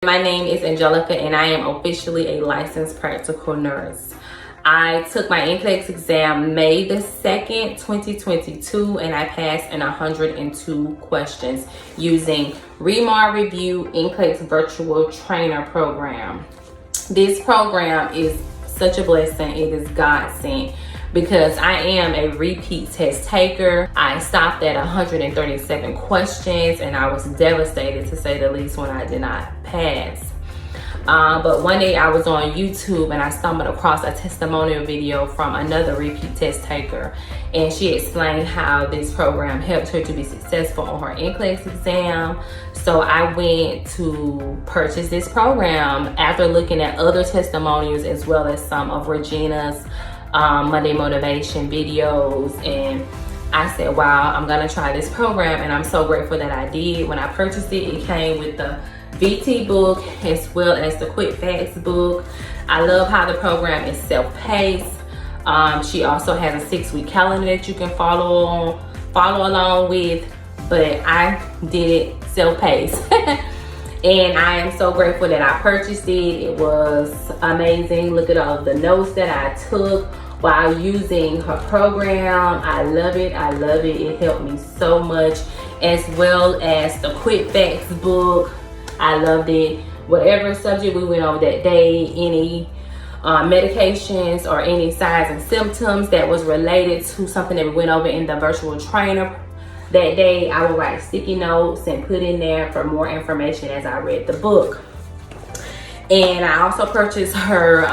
My name is Angelica and I am officially a licensed practical nurse. I took my NCLEX exam May the 2nd, 2022, and I passed in 102 questions using ReMar Review NCLEX Virtual Trainer Program. This program is such a blessing. It is God sent because I am a repeat test taker. I stopped at 137 questions and I was devastated, to say the least, when I did not pass. But one day I was on YouTube and I stumbled across a testimonial video from another repeat test taker, and she explained how this program helped her to be successful on her NCLEX exam. So I went to purchase this program after looking at other testimonials as well as some of Regina's Monday motivation videos, and I said, wow, I'm gonna try this program, and I'm so grateful that I did. When I purchased it, it came with the VT book as well as the Quick Facts book. I love how the program is self-paced. She also has a 6-week calendar that you can follow along with, but I did it self-paced. And I am so grateful that I purchased it. It was amazing. Look at all of the notes that I took while using her program. I love it. I love it. It helped me so much, as well as the Quick Facts book. I loved it. Whatever subject we went over that day, any medications or any signs and symptoms that was related to something that we went over in the virtual trainer that day, I would write sticky notes and put in there for more information as I read the book. And I also purchased her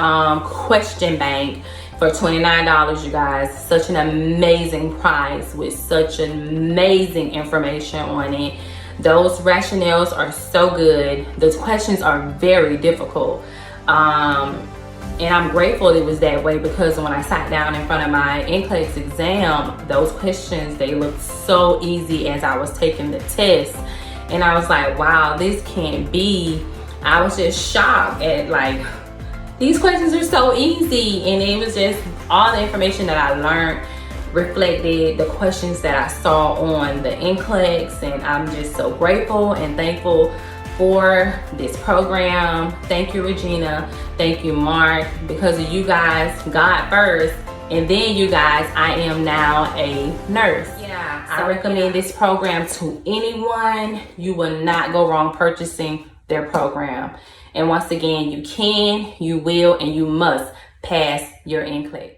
question bank for $29, you guys. Such an amazing price with such amazing information on it. Those rationales are so good. Those questions are very difficult. And I'm grateful it was that way, because when I sat down in front of my NCLEX exam, those questions, they looked so easy as I was taking the test. And I was like, wow, this can't be. I was just shocked at, like, these questions are so easy. And it was just all the information that I learned reflected the questions that I saw on the NCLEX, and I'm just so grateful and thankful for this program. Thank you, Regina. Thank you, Mark. Because of you guys, God first, and then you guys, I am now a nurse. Yeah, I recommend this program to anyone. You will not go wrong purchasing their program. And once again, you can, you will, and you must pass your NCLEX.